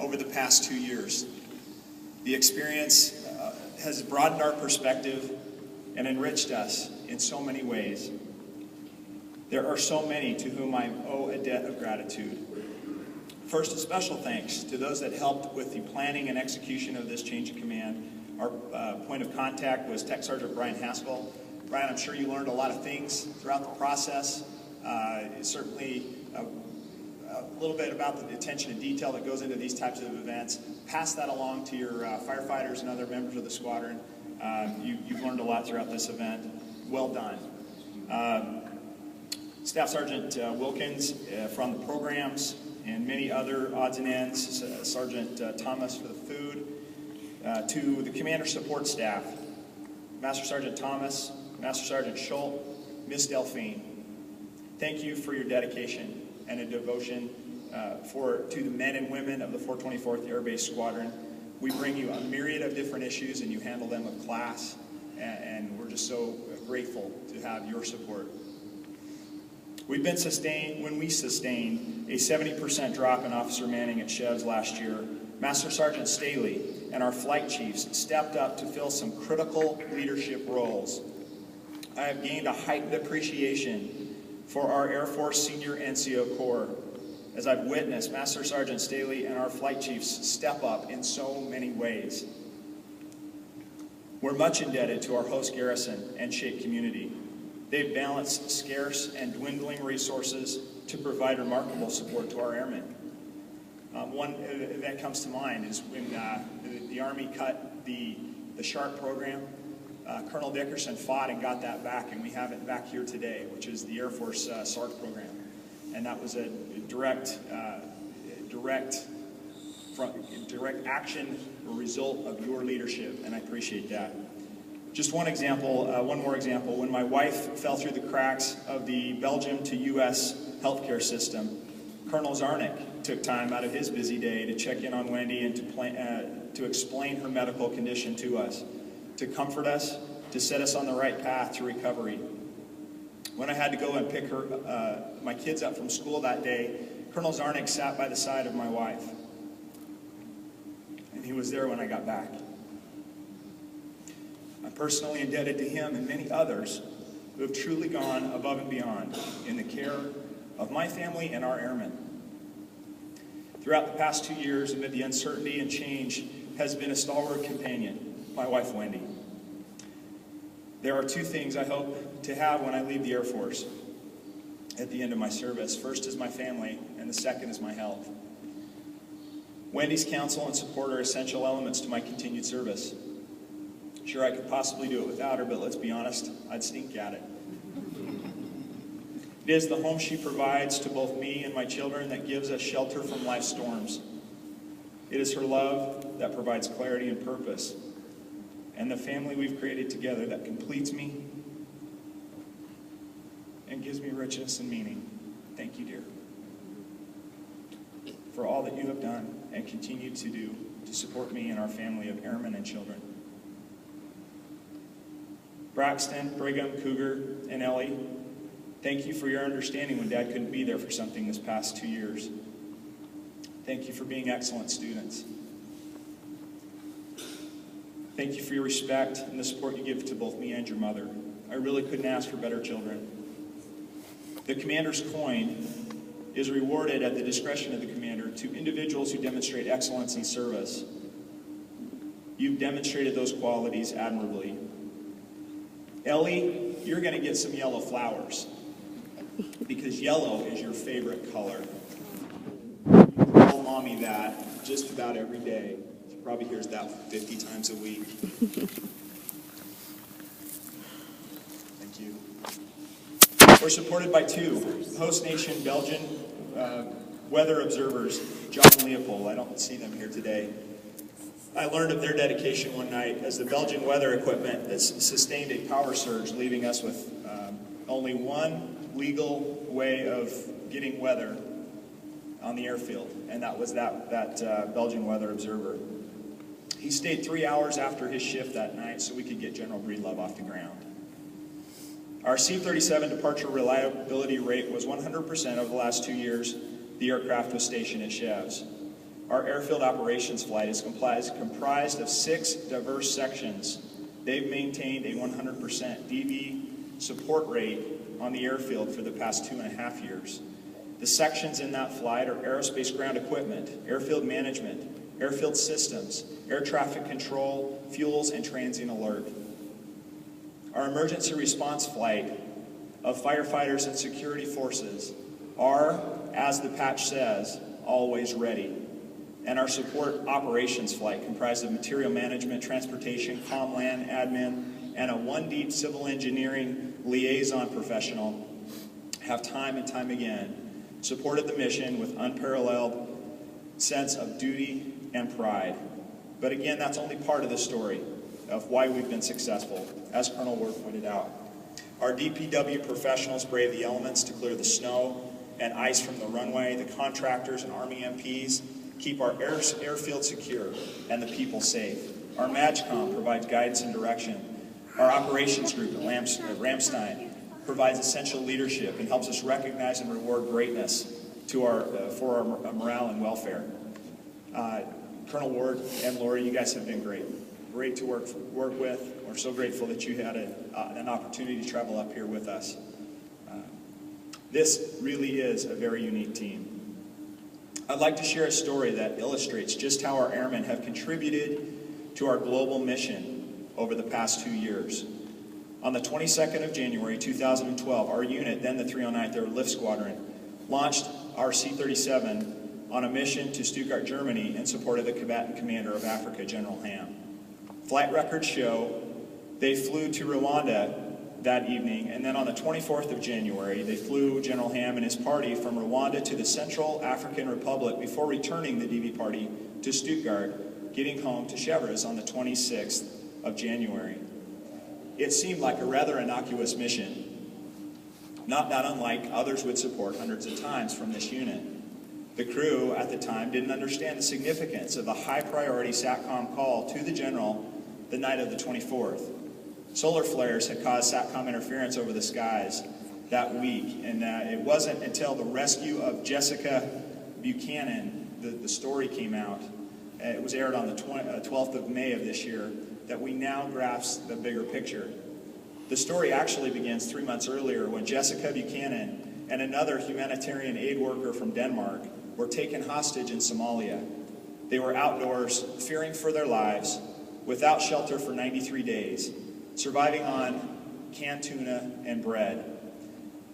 over the past 2 years. The experience has broadened our perspective and enriched us in so many ways. There are so many to whom I owe a debt of gratitude. First, a special thanks to those that helped with the planning and execution of this change of command. Our point of contact was Tech Sergeant Brian Haskell. Brian, I'm sure you learned a lot of things throughout the process. Certainly a little bit about the attention to detail that goes into these types of events. Pass that along to your firefighters and other members of the squadron. You've learned a lot throughout this event. Well done. Staff Sergeant Wilkins from the programs and many other odds and ends, Sergeant Thomas for the food, to the commander support staff, Master Sergeant Thomas, Master Sergeant Schultz, Miss Delphine. Thank you for your dedication and a devotion to the men and women of the 424th Air Base Squadron. We bring you a myriad of different issues and you handle them with class, and we're just so grateful to have your support. When we sustained a 70% drop in officer manning at Chievres last year, Master Sergeant Staley and our flight chiefs stepped up to fill some critical leadership roles. I have gained a heightened appreciation for our Air Force Senior NCO Corps as I've witnessed Master Sergeant Staley and our flight chiefs step up in so many ways. We're much indebted to our host garrison and SHAPE community. They've balanced scarce and dwindling resources to provide remarkable support to our airmen. One event comes to mind is when the Army cut the SHARP program. Colonel Dickerson fought and got that back, and we have it back here today, which is the Air Force SARC program. And that was a direct action or result of your leadership, and I appreciate that. Just one more example. When my wife fell through the cracks of the Belgium to U.S. healthcare system, Colonel Zarnik took time out of his busy day to check in on Wendy and to explain her medical condition to us, to comfort us, to set us on the right path to recovery. When I had to go and pick my kids up from school that day, Colonel Zarnik sat by the side of my wife, and he was there when I got back. I'm personally indebted to him and many others who have truly gone above and beyond in the care of my family and our airmen. Throughout the past 2 years, amid the uncertainty and change, has been a stalwart companion, my wife Wendy. There are two things I hope to have when I leave the Air Force at the end of my service. First is my family, and the second is my health. Wendy's counsel and support are essential elements to my continued service. Sure, I could possibly do it without her, but let's be honest, I'd stink at it. It is the home she provides to both me and my children that gives us shelter from life's storms. It is her love that provides clarity and purpose, and the family we've created together that completes me and gives me richness and meaning. Thank you, dear, for all that you have done and continue to do to support me and our family of airmen and children. Braxton, Brigham, Cougar, and Ellie, thank you for your understanding when Dad couldn't be there for something this past 2 years. Thank you for being excellent students. Thank you for your respect and the support you give to both me and your mother. I really couldn't ask for better children. The commander's coin is rewarded at the discretion of the commander to individuals who demonstrate excellence in service. You've demonstrated those qualities admirably. Ellie, you're going to get some yellow flowers because yellow is your favorite color. You tell Mommy that just about every day. She probably hears that 50 times a week. Thank you. We're supported by two host nation Belgian weather observers, John and Leopold. I don't see them here today. I learned of their dedication one night as the Belgian weather equipment that sustained a power surge, leaving us with only one legal way of getting weather on the airfield, and that was that Belgian weather observer. He stayed 3 hours after his shift that night so we could get General Breedlove off the ground. Our C-37 departure reliability rate was 100% over the last 2 years the aircraft was stationed at Chievres. Our airfield operations flight is comprised of 6 diverse sections. They've maintained a 100% DV support rate on the airfield for the past 2.5 years. The sections in that flight are aerospace ground equipment, airfield management, airfield systems, air traffic control, fuels, and transient alert. Our emergency response flight of firefighters and security forces are, as the patch says, always ready. And our support operations flight, comprised of material management, transportation, comm, land, admin, and a 1 deep civil engineering liaison professional, have time and time again supported the mission with unparalleled sense of duty and pride. But again, that's only part of the story of why we've been successful, as Colonel Ward pointed out. Our DPW professionals brave the elements to clear the snow and ice from the runway. The contractors and Army MPs keep our airfield secure and the people safe. Our MAGCOM provides guidance and direction. Our operations group at Ramstein provides essential leadership and helps us recognize and reward greatness for our morale and welfare. Colonel Ward and Lori, you guys have been great. Great to work with. We're so grateful that you had an opportunity to travel up here with us. This really is a very unique team. I'd like to share a story that illustrates just how our airmen have contributed to our global mission over the past 2 years. On the 22nd of January 2012, our unit, then the 309th Air Lift Squadron, launched our C-37 on a mission to Stuttgart, Germany in support of the combatant commander of Africa, General Ham. Flight records show they flew to Rwanda that evening, and then on the 24th of January, they flew General Ham and his party from Rwanda to the Central African Republic before returning the DV party to Stuttgart, getting home to Chievres on the 26th of January. It seemed like a rather innocuous mission, not unlike others would support hundreds of times from this unit. The crew at the time didn't understand the significance of the high-priority SATCOM call to the general the night of the 24th. Solar flares had caused SATCOM interference over the skies that week, and it wasn't until the rescue of Jessica Buchanan, the story came out. It was aired on the 12th of May of this year, that we now grasp the bigger picture. The story actually begins 3 months earlier when Jessica Buchanan and another humanitarian aid worker from Denmark were taken hostage in Somalia. They were outdoors, fearing for their lives, without shelter for 93 days, surviving on canned tuna and bread,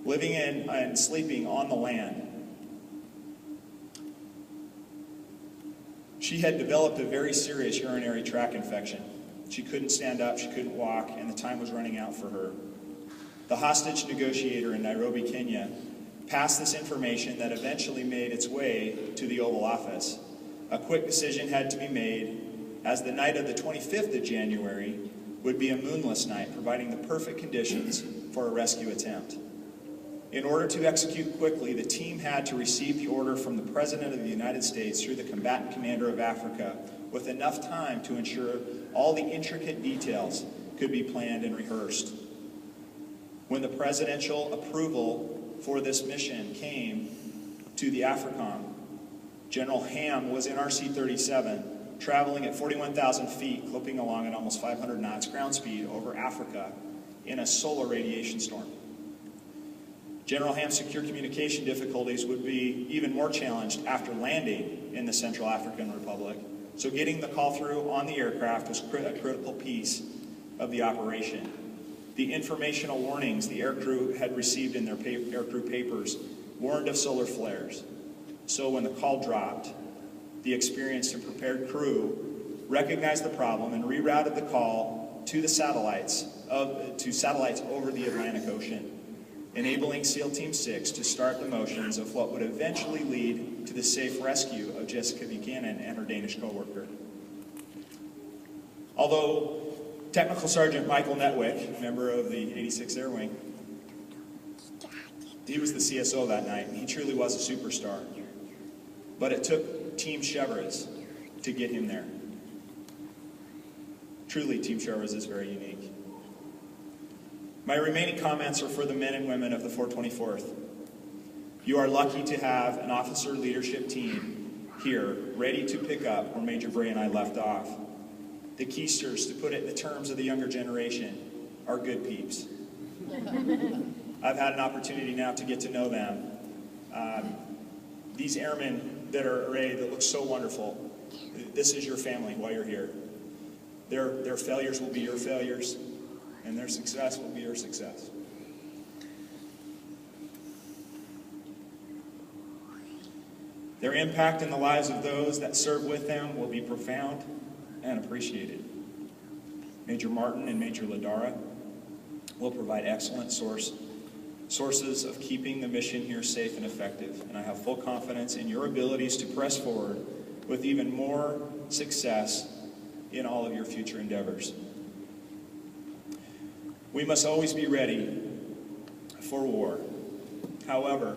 living in and sleeping on the land. She had developed a very serious urinary tract infection. She couldn't stand up, she couldn't walk, and the time was running out for her. The hostage negotiator in Nairobi, Kenya, passed this information that eventually made its way to the Oval Office. A quick decision had to be made, as the night of the 25th of January would be a moonless night, providing the perfect conditions for a rescue attempt. In order to execute quickly, the team had to receive the order from the President of the United States through the combatant commander of Africa with enough time to ensure all the intricate details could be planned and rehearsed. When the presidential approval for this mission came to the AFRICOM, General Ham was in our C-37, traveling at 41,000 feet, clipping along at almost 500 knots ground speed over Africa in a solar radiation storm. General Ham's secure communication difficulties would be even more challenged after landing in the Central African Republic, so getting the call through on the aircraft was a critical piece of the operation. The informational warnings the aircrew had received in their aircrew papers warned of solar flares. So when the call dropped, the experienced and prepared crew recognized the problem and rerouted the call to the satellites over the Atlantic Ocean, enabling SEAL Team 6 to start the motions of what would eventually lead to the safe rescue of Jessica Buchanan and her Danish co-worker. Although Technical Sergeant Michael Netwick, member of the 86th Air Wing, he was the CSO that night, and he truly was a superstar. But it took Team Chievres to get him there. Truly, Team Chievres is very unique. My remaining comments are for the men and women of the 424th. You are lucky to have an officer leadership team here, ready to pick up where Major Bray and I left off. The Keisters, to put it in the terms of the younger generation, are good peeps. I've had an opportunity now to get to know them. These airmen that are arrayed, that look so wonderful, this is your family while you're here. Their failures will be your failures, and their success will be your success. Their impact in the lives of those that serve with them will be profound and appreciated. Major Martin and Major Ladara will provide excellent sources of keeping the mission here safe and effective, and I have full confidence in your abilities to press forward with even more success in all of your future endeavors. We must always be ready for war. However,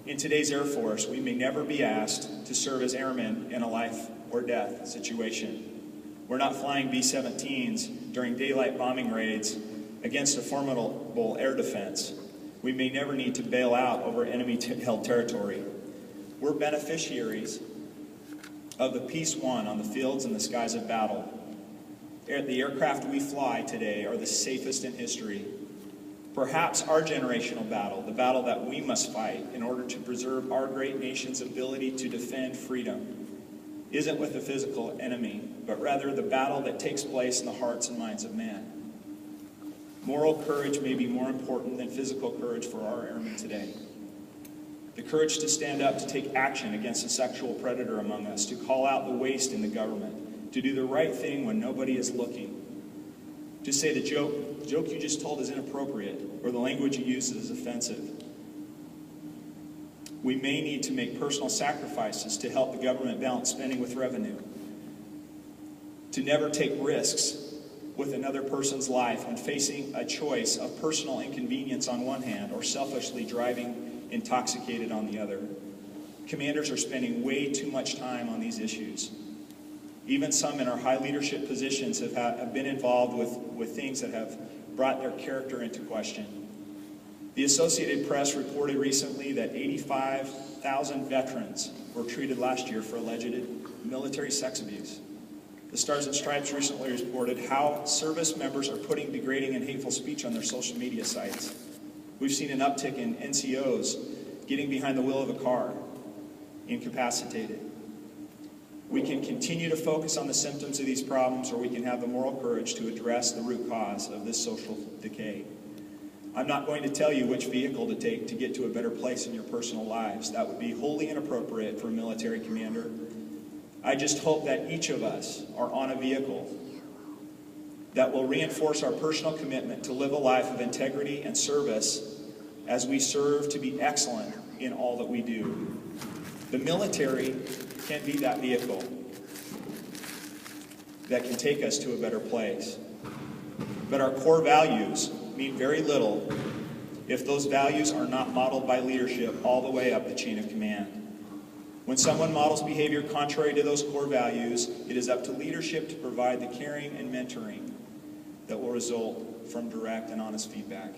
in today's Air Force, we may never be asked to serve as airmen in a life or death situation. We're not flying B-17s during daylight bombing raids against a formidable air defense. We may never need to bail out over enemy-held territory. We're beneficiaries of the peace won on the fields and the skies of battle. The aircraft we fly today are the safest in history. Perhaps our generational battle, the battle that we must fight in order to preserve our great nation's ability to defend freedom, isn't with a physical enemy, but rather the battle that takes place in the hearts and minds of man. Moral courage may be more important than physical courage for our airmen today. The courage to stand up, to take action against a sexual predator among us, to call out the waste in the government, to do the right thing when nobody is looking, to say the joke you just told is inappropriate, or the language you use is offensive. We may need to make personal sacrifices to help the government balance spending with revenue, to never take risks with another person's life when facing a choice of personal inconvenience on one hand or selfishly driving intoxicated on the other. Commanders are spending way too much time on these issues. Even some in our high leadership positions have been involved with things that have brought their character into question. The Associated Press reported recently that 85,000 veterans were treated last year for alleged military sex abuse. The Stars and Stripes recently reported how service members are putting degrading and hateful speech on their social media sites. We've seen an uptick in NCOs getting behind the wheel of a car, incapacitated. We can continue to focus on the symptoms of these problems, or we can have the moral courage to address the root cause of this social decay. I'm not going to tell you which vehicle to take to get to a better place in your personal lives. That would be wholly inappropriate for a military commander. I just hope that each of us are on a vehicle that will reinforce our personal commitment to live a life of integrity and service as we serve to be excellent in all that we do. The military can be that vehicle that can take us to a better place. But our core values mean very little if those values are not modeled by leadership all the way up the chain of command. When someone models behavior contrary to those core values, it is up to leadership to provide the caring and mentoring that will result from direct and honest feedback,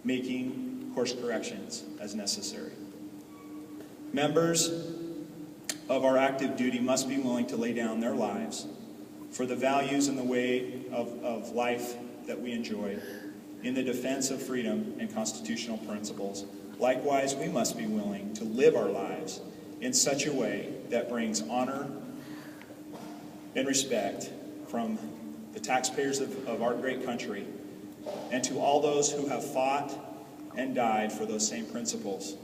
making course corrections as necessary. Members of our active duty must be willing to lay down their lives for the values and the way of life that we enjoy in the defense of freedom and constitutional principles. Likewise, we must be willing to live our lives in such a way that brings honor and respect from the taxpayers of our great country and to all those who have fought and died for those same principles.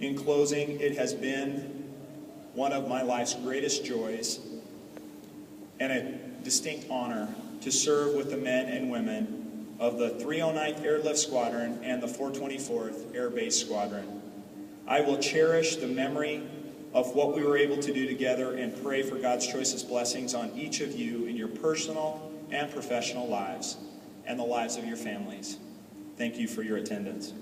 In closing, it has been one of my life's greatest joys and a distinct honor to serve with the men and women of the 309th Airlift Squadron and the 424th Air Base Squadron. I will cherish the memory of what we were able to do together and pray for God's choicest blessings on each of you in your personal and professional lives and the lives of your families. Thank you for your attendance.